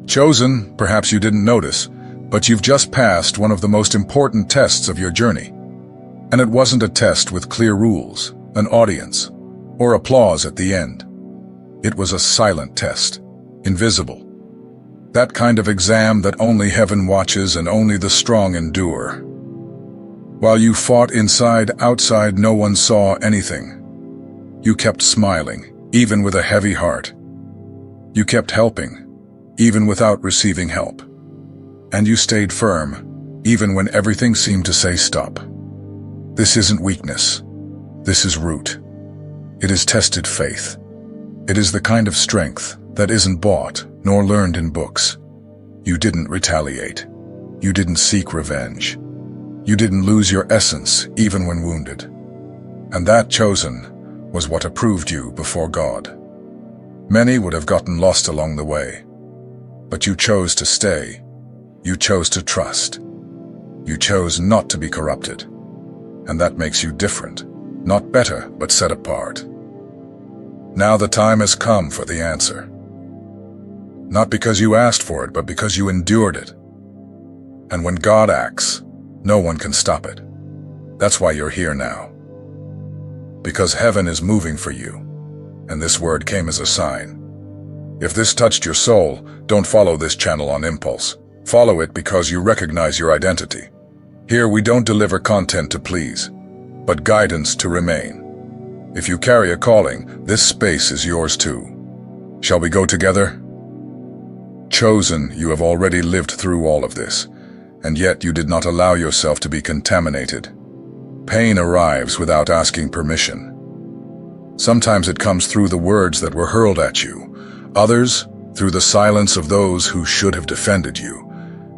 Chosen, perhaps you didn't notice, but you've just passed one of the most important tests of your journey. And it wasn't a test with clear rules, an audience, or applause at the end. It was a silent test, invisible. That kind of exam that only heaven watches and only the strong endure. While you fought inside, outside, no one saw anything. You kept smiling, even with a heavy heart. You kept helping, even without receiving help. And you stayed firm, even when everything seemed to say stop. This isn't weakness. This is root. It is tested faith. It is the kind of strength that isn't bought nor learned in books. You didn't retaliate. You didn't seek revenge. You didn't lose your essence even when wounded. And that, chosen, was what approved you before God. Many would have gotten lost along the way. But you chose to stay. You chose to trust. You chose not to be corrupted. And that makes you different. Not better, but set apart. Now the time has come for the answer. Not because you asked for it, but because you endured it. And when God acts, no one can stop it. That's why you're here now. Because heaven is moving for you, and this word came as a sign. If this touched your soul, don't follow this channel on impulse. Follow it because you recognize your identity. Here we don't deliver content to please, but guidance to remain. If you carry a calling, this space is yours too. Shall we go together? Chosen, you have already lived through all of this, and yet you did not allow yourself to be contaminated. Pain arrives without asking permission. Sometimes it comes through the words that were hurled at you, others through the silence of those who should have defended you.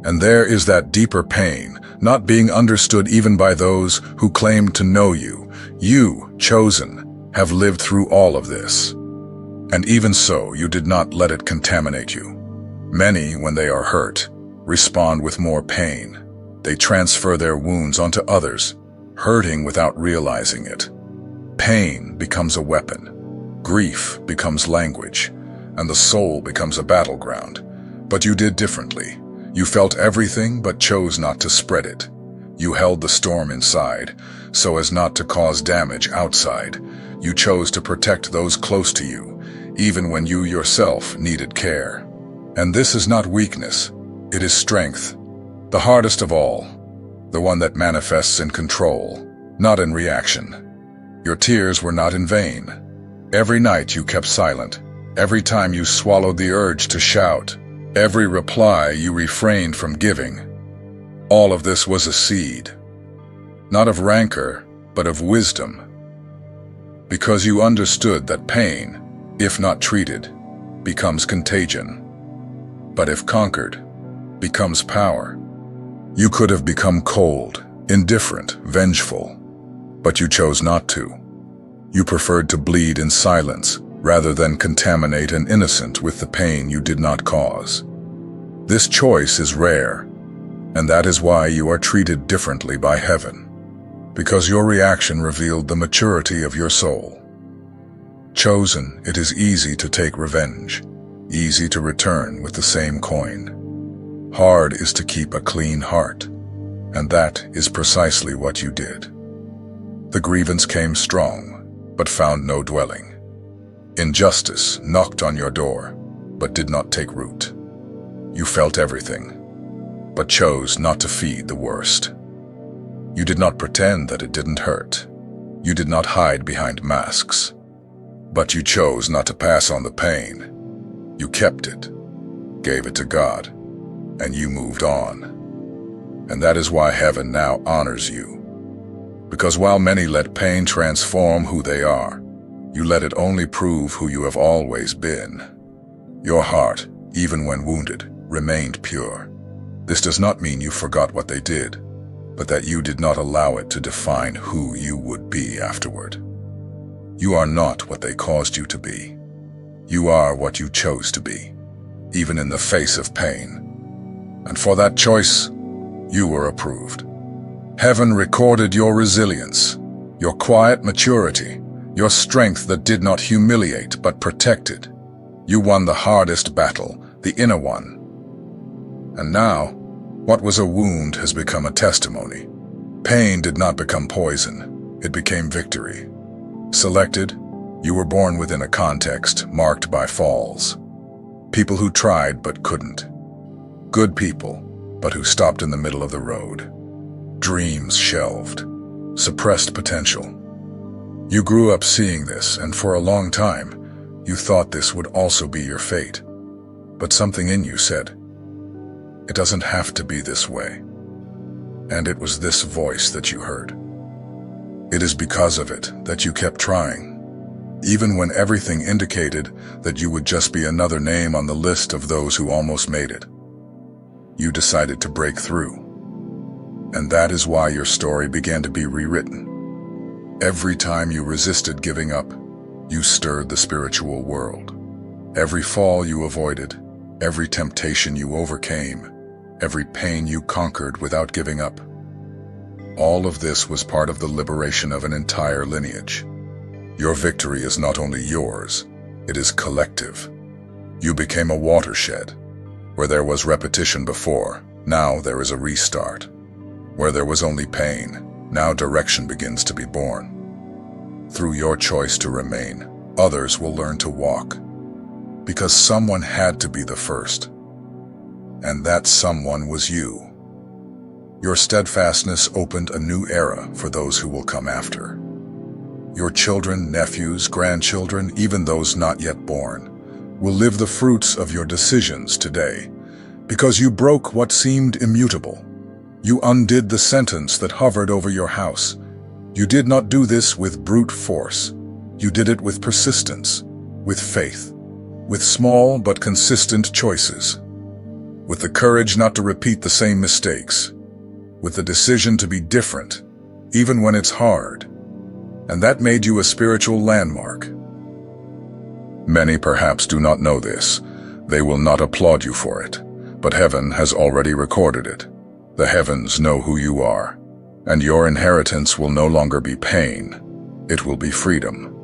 And there is that deeper pain, not being understood even by those who claimed to know you. You, chosen, have lived through all of this. And even so, you did not let it contaminate you. Many, when they are hurt, respond with more pain. They transfer their wounds onto others, hurting without realizing it. Pain becomes a weapon. Grief becomes language, and the soul becomes a battleground. But you did differently. You felt everything but chose not to spread it. You held the storm inside, so as not to cause damage outside. You chose to protect those close to you, even when you yourself needed care. And this is not weakness, it is strength. The hardest of all, the one that manifests in control, not in reaction. Your tears were not in vain. Every night you kept silent. Every time you swallowed the urge to shout. Every reply you refrained from giving. All of this was a seed, not of rancor, but of wisdom. Because you understood that pain, if not treated, becomes contagion. But if conquered, becomes power. You could have become cold, indifferent, vengeful, but you chose not to. You preferred to bleed in silence, rather than contaminate an innocent with the pain you did not cause. This choice is rare, and that is why you are treated differently by heaven, because your reaction revealed the maturity of your soul. Chosen, it is easy to take revenge, easy to return with the same coin. Hard is to keep a clean heart, and that is precisely what you did. The grievance came strong, but found no dwelling. Injustice knocked on your door, but did not take root. You felt everything, but chose not to feed the worst. You did not pretend that it didn't hurt. You did not hide behind masks. But you chose not to pass on the pain. You kept it, gave it to God, and you moved on. And that is why heaven now honors you. Because while many let pain transform who they are, you let it only prove who you have always been. Your heart, even when wounded, remained pure. This does not mean you forgot what they did, but that you did not allow it to define who you would be afterward. You are not what they caused you to be. You are what you chose to be, even in the face of pain. And for that choice, you were approved. Heaven recorded your resilience, your quiet maturity, your strength that did not humiliate but protected. You won the hardest battle, the inner one, And now, what was a wound has become a testimony. Pain did not become poison, it became victory. Selected, you were born within a context marked by falls. People who tried but couldn't. Good people, but who stopped in the middle of the road. Dreams shelved. Suppressed potential. You grew up seeing this, and for a long time, you thought this would also be your fate. But something in you said, it doesn't have to be this way. And it was this voice that you heard. It is because of it that you kept trying. Even when everything indicated that you would just be another name on the list of those who almost made it. You decided to break through. And that is why your story began to be rewritten. Every time you resisted giving up, you stirred the spiritual world. Every fall you avoided, every temptation you overcame, every pain you conquered without giving up. All of this was part of the liberation of an entire lineage. Your victory is not only yours, it is collective. You became a watershed. Where there was repetition before, now there is a restart. Where there was only pain, now direction begins to be born. Through your choice to remain, others will learn to walk. Because someone had to be the first. And that someone was you. Your steadfastness opened a new era for those who will come after. Your children, nephews, grandchildren, even those not yet born, will live the fruits of your decisions today, because you broke what seemed immutable. You undid the sentence that hovered over your house. You did not do this with brute force. You did it with persistence, with faith, with small but consistent choices, with the courage not to repeat the same mistakes, with the decision to be different, even when it's hard. And that made you a spiritual landmark. Many perhaps do not know this. They will not applaud you for it, but heaven has already recorded it. The heavens know who you are, and your inheritance will no longer be pain. It will be freedom,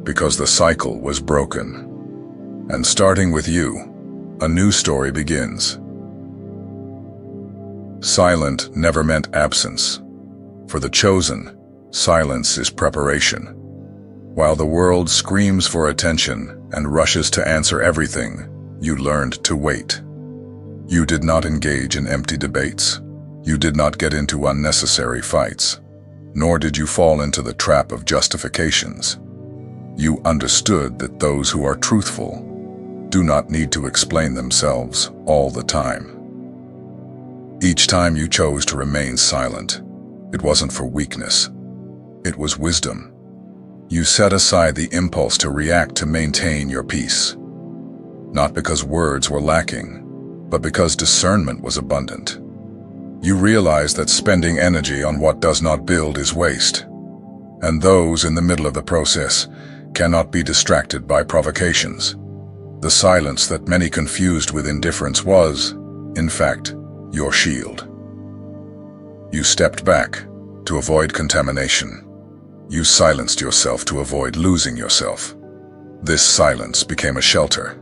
because the cycle was broken. And starting with you, a new story begins. Silent never meant absence. For the chosen, silence is preparation. While the world screams for attention and rushes to answer everything, you learned to wait. You did not engage in empty debates. You did not get into unnecessary fights. Nor did you fall into the trap of justifications. You understood that those who are truthful do not need to explain themselves all the time. Each time you chose to remain silent, it wasn't for weakness. It was wisdom. You set aside the impulse to react to maintain your peace. Not because words were lacking, but because discernment was abundant. You realized that spending energy on what does not build is waste, and those in the middle of the process cannot be distracted by provocations. The silence that many confused with indifference was, in fact, your shield. You stepped back to avoid contamination. You silenced yourself to avoid losing yourself. This silence became a shelter.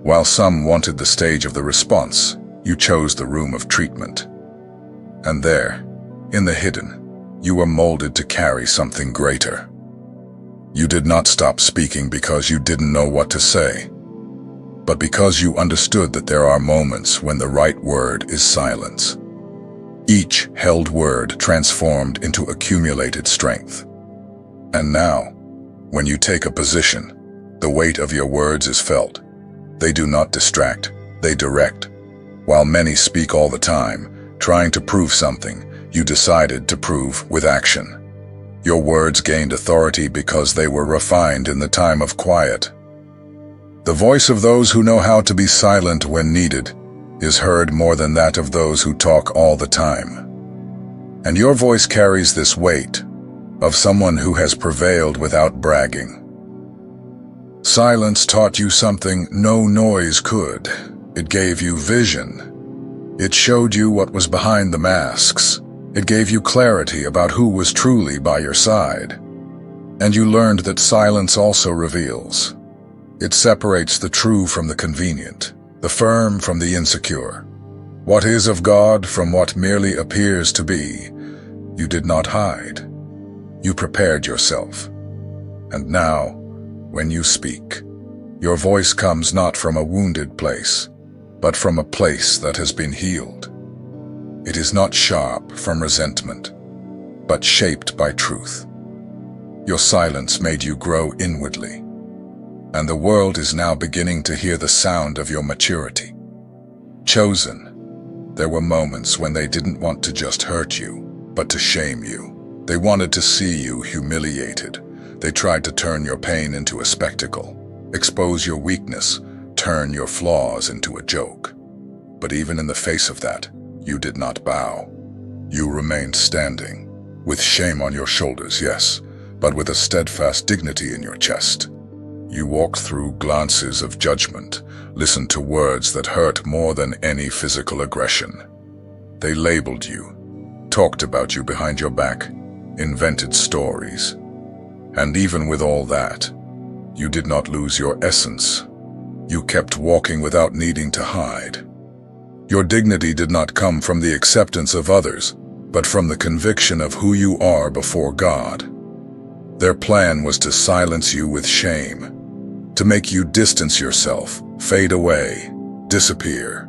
While some wanted the stage of the response, you chose the room of treatment. And there, in the hidden, you were molded to carry something greater. You did not stop speaking because you didn't know what to say, but because you understood that there are moments when the right word is silence. Each held word transformed into accumulated strength. And now, when you take a position, the weight of your words is felt. They do not distract, they direct. While many speak all the time, trying to prove something, you decided to prove with action. Your words gained authority because they were refined in the time of quiet. The voice of those who know how to be silent when needed is heard more than that of those who talk all the time. And your voice carries this weight of someone who has prevailed without bragging. Silence taught you something no noise could. It gave you vision. It showed you what was behind the masks. It gave you clarity about who was truly by your side. And you learned that silence also reveals. It separates the true from the convenient, the firm from the insecure, What is of God from what merely appears to be, you did not hide. You prepared yourself. And now, when you speak, your voice comes not from a wounded place, but from a place that has been healed. It is not sharp from resentment, but shaped by truth. Your silence made you grow inwardly, and the world is now beginning to hear the sound of your maturity. Chosen, there were moments when they didn't want to just hurt you, but to shame you. They wanted to see you humiliated. They tried to turn your pain into a spectacle, expose your weakness, turn your flaws into a joke. But even in the face of that, you did not bow. You remained standing, with shame on your shoulders, yes, but with a steadfast dignity in your chest. You walked through glances of judgment, listened to words that hurt more than any physical aggression. They labeled you, talked about you behind your back, invented stories. And even with all that, you did not lose your essence. You kept walking without needing to hide. Your dignity did not come from the acceptance of others, but from the conviction of who you are before God. Their plan was to silence you with shame, to make you distance yourself, fade away, disappear.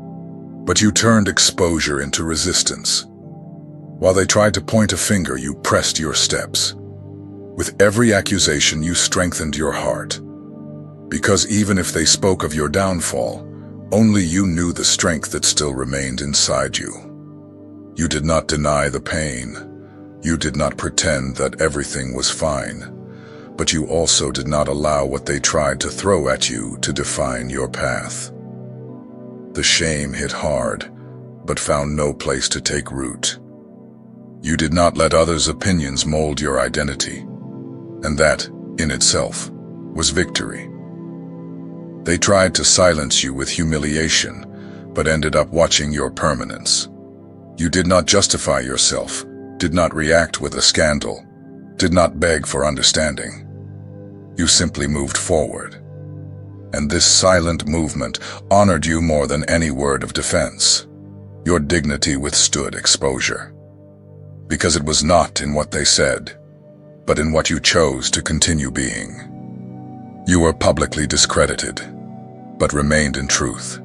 But you turned exposure into resistance. While they tried to point a finger, you pressed your steps. With every accusation, you strengthened your heart. Because even if they spoke of your downfall, only you knew the strength that still remained inside you. You did not deny the pain. You did not pretend that everything was fine. But you also did not allow what they tried to throw at you to define your path. The shame hit hard, but found no place to take root. You did not let others' opinions mold your identity, and that, in itself, was victory. They tried to silence you with humiliation, but ended up watching your permanence. You did not justify yourself, did not react with a scandal, did not beg for understanding. You simply moved forward. And this silent movement honored you more than any word of defense. Your dignity withstood exposure. Because it was not in what they said, but in what you chose to continue being. You were publicly discredited, but remained in truth.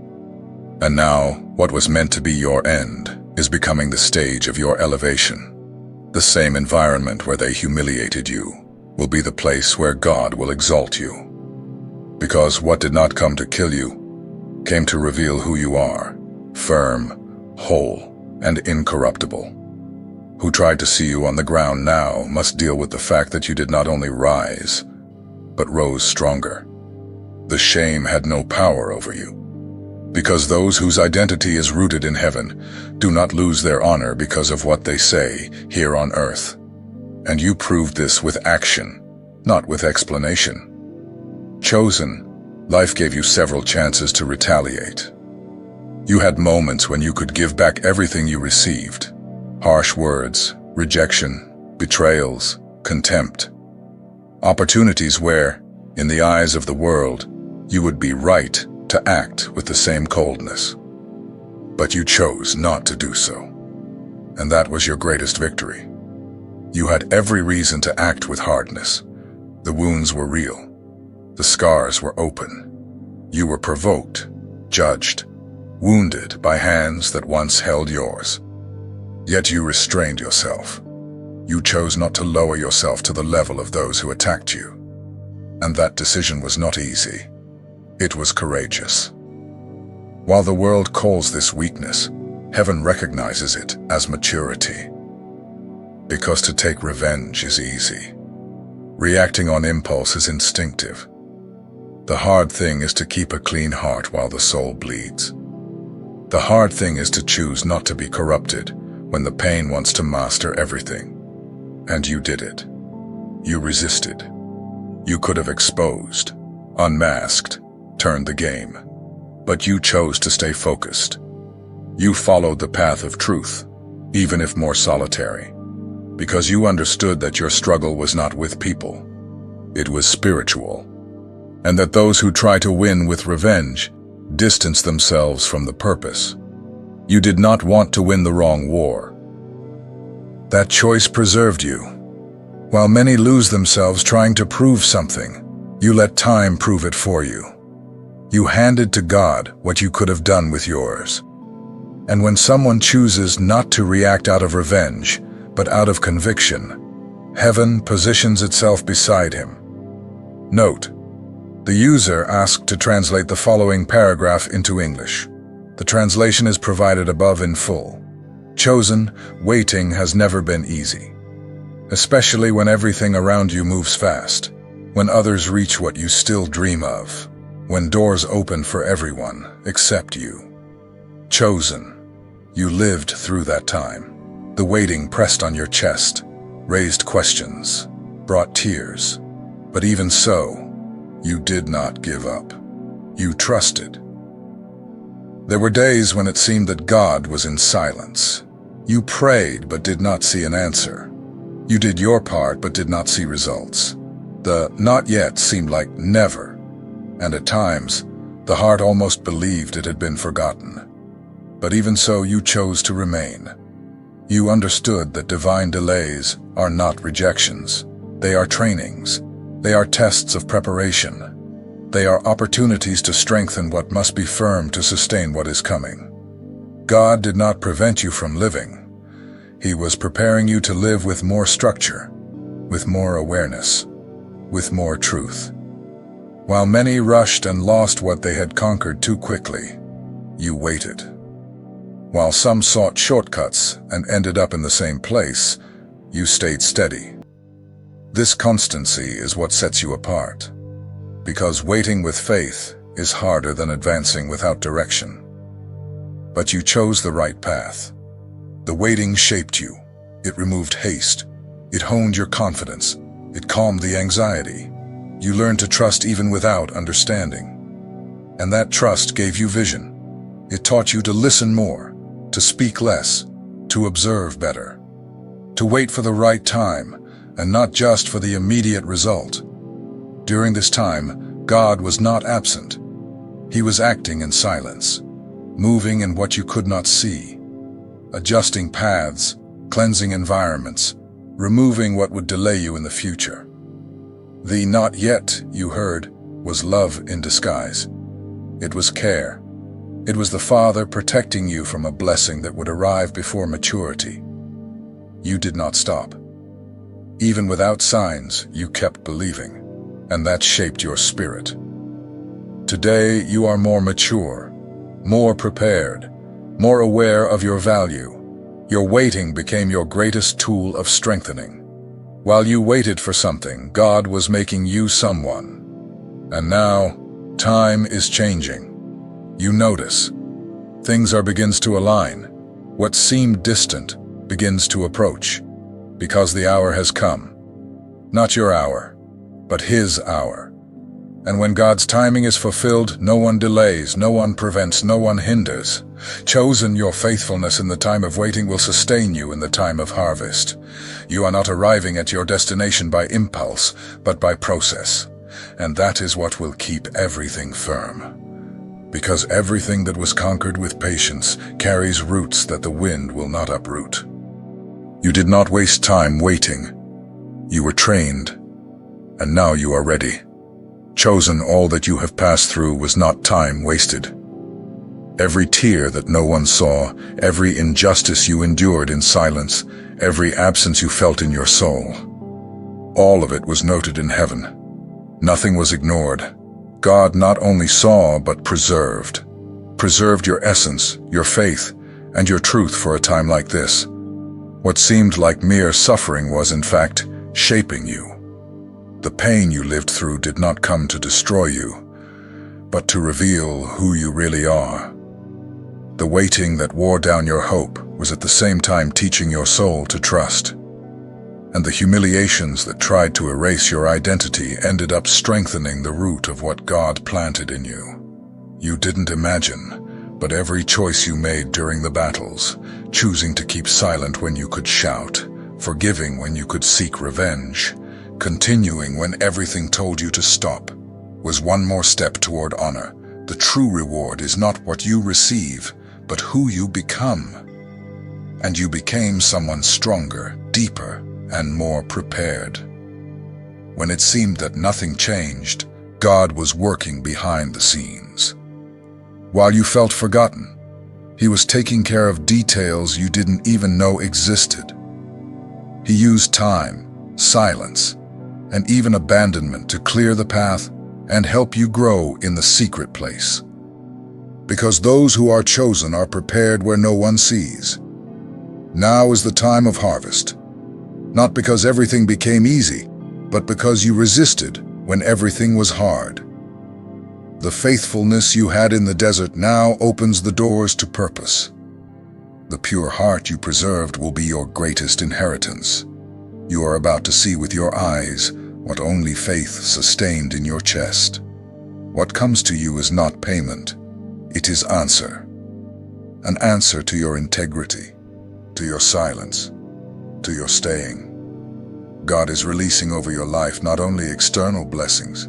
And now, what was meant to be your end is becoming the stage of your elevation. The same environment where they humiliated you will be the place where God will exalt you. Because what did not come to kill you came to reveal who you are, firm, whole, and incorruptible. Who tried to see you on the ground now must deal with the fact that you did not only rise, but rose stronger. The shame had no power over you. Because those whose identity is rooted in heaven do not lose their honor because of what they say here on earth. And you proved this with action, not with explanation. Chosen, life gave you several chances to retaliate. You had moments when you could give back everything you received. Harsh words, rejection, betrayals, contempt. Opportunities where, in the eyes of the world, you would be right to act with the same coldness. But you chose not to do so. And that was your greatest victory. You had every reason to act with hardness. The wounds were real. The scars were open. You were provoked, judged, wounded by hands that once held yours. Yet you restrained yourself. You chose not to lower yourself to the level of those who attacked you. And that decision was not easy. It was courageous. While the world calls this weakness, heaven recognizes it as maturity. Because to take revenge is easy. Reacting on impulse is instinctive. The hard thing is to keep a clean heart while the soul bleeds. The hard thing is to choose not to be corrupted when the pain wants to master everything. And you did it. You resisted. You could have exposed, unmasked, turned the game. But you chose to stay focused. You followed the path of truth, even if more solitary, because you understood that your struggle was not with people. It was spiritual, and that those who try to win with revenge distance themselves from the purpose. You did not want to win the wrong war. That choice preserved you. While many lose themselves trying to prove something, you let time prove it for you. You handed to God what you could have done with yours. And when someone chooses not to react out of revenge, but out of conviction, heaven positions itself beside him. Note: the user asked to translate the following paragraph into English. The translation is provided above in full. Chosen, waiting has never been easy. Especially when everything around you moves fast, when others reach what you still dream of, when doors open for everyone except you. Chosen. You lived through that time. The waiting pressed on your chest, raised questions, brought tears. But even so, you did not give up. You trusted. There were days when it seemed that God was in silence. You prayed but did not see an answer. You did your part but did not see results. The not yet seemed like never, and at times, the heart almost believed it had been forgotten. But even so, you chose to remain. You understood that divine delays are not rejections. They are trainings. They are tests of preparation. They are opportunities to strengthen what must be firm to sustain what is coming. God did not prevent you from living. He was preparing you to live with more structure, with more awareness, with more truth. While many rushed and lost what they had conquered too quickly, you waited. While some sought shortcuts and ended up in the same place, you stayed steady. This constancy is what sets you apart, because waiting with faith is harder than advancing without direction. But you chose the right path. The waiting shaped you. It removed haste. It honed your confidence. It calmed the anxiety. You learned to trust even without understanding. And that trust gave you vision. It taught you to listen more, to speak less, to observe better, to wait for the right time, and not just for the immediate result. During this time, God was not absent. He was acting in silence, moving in what you could not see, adjusting paths, cleansing environments, removing what would delay you in the future. The not yet you heard was love in disguise. It was care. It was the Father protecting you from a blessing that would arrive before maturity. You did not stop. Even without signs, you kept believing, and that shaped your spirit. Today, you are more mature, more prepared, more aware of your value. Your waiting became your greatest tool of strengthening. While you waited for something, God was making you someone. And now, time is changing. You notice. Things begins to align. What seemed distant begins to approach, because the hour has come. Not your hour, but His hour. And when God's timing is fulfilled, no one delays, no one prevents, no one hinders. Chosen, your faithfulness in the time of waiting will sustain you in the time of harvest. You are not arriving at your destination by impulse, but by process. And that is what will keep everything firm. Because everything that was conquered with patience carries roots that the wind will not uproot. You did not waste time waiting. You were trained, and now you are ready. Chosen, all that you have passed through was not time wasted. Every tear that no one saw, every injustice you endured in silence, every absence you felt in your soul, all of it was noted in heaven. Nothing was ignored. God not only saw, but preserved. Preserved your essence, your faith, and your truth for a time like this. What seemed like mere suffering was, in fact, shaping you. The pain you lived through did not come to destroy you, but to reveal who you really are. The waiting that wore down your hope was at the same time teaching your soul to trust. And the humiliations that tried to erase your identity ended up strengthening the root of what God planted in you. You didn't imagine, but every choice you made during the battles, choosing to keep silent when you could shout, forgiving when you could seek revenge, continuing when everything told you to stop, was one more step toward honor. The true reward is not what you receive, but who you become. And you became someone stronger, deeper, and more prepared. When it seemed that nothing changed, God was working behind the scenes. While you felt forgotten, He was taking care of details you didn't even know existed. He used time, silence, and even abandonment to clear the path and help you grow in the secret place. Because those who are chosen are prepared where no one sees. Now is the time of harvest. Not because everything became easy, but because you resisted when everything was hard. The faithfulness you had in the desert now opens the doors to purpose. The pure heart you preserved will be your greatest inheritance. You are about to see with your eyes what only faith sustained in your chest. What comes to you is not payment. It is answer. An answer to your integrity, to your silence, to your staying. God is releasing over your life not only external blessings,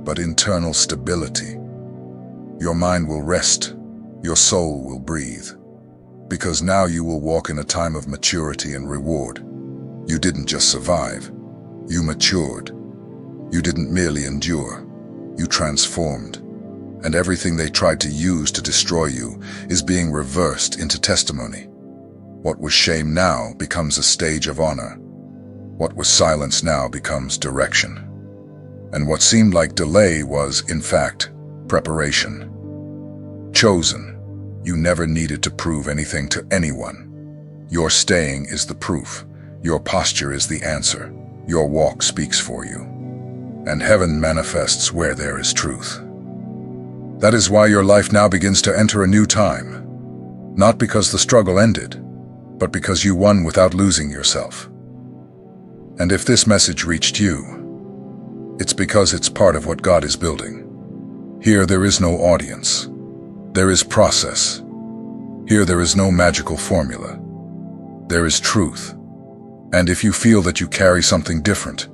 but internal stability. Your mind will rest, your soul will breathe, because now you will walk in a time of maturity and reward. You didn't just survive, you matured. You didn't merely endure, you transformed. And everything they tried to use to destroy you is being reversed into testimony. What was shame now becomes a stage of honor. What was silence now becomes direction. And what seemed like delay was, in fact, preparation. Chosen, you never needed to prove anything to anyone. Your staying is the proof. Your posture is the answer. Your walk speaks for you. And heaven manifests where there is truth. That is why your life now begins to enter a new time. Not because the struggle ended, but because you won without losing yourself. And if this message reached you, it's because it's part of what God is building. Here there is no audience. There is process. Here there is no magical formula. There is truth. And if you feel that you carry something different,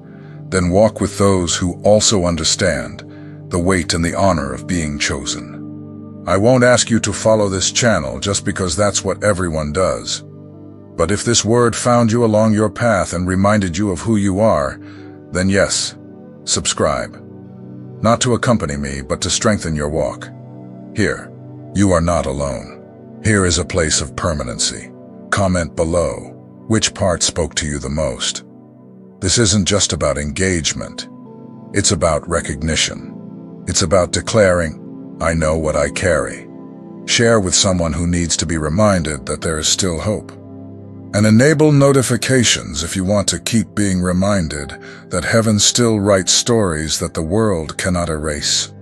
then walk with those who also understand the weight and the honor of being chosen. I won't ask you to follow this channel just because that's what everyone does. But if this word found you along your path and reminded you of who you are, then yes, subscribe. Not to accompany me, but to strengthen your walk. Here, you are not alone. Here is a place of permanency. Comment below which part spoke to you the most. This isn't just about engagement. It's about recognition. It's about declaring, I know what I carry. Share with someone who needs to be reminded that there is still hope. And enable notifications if you want to keep being reminded that heaven still writes stories that the world cannot erase.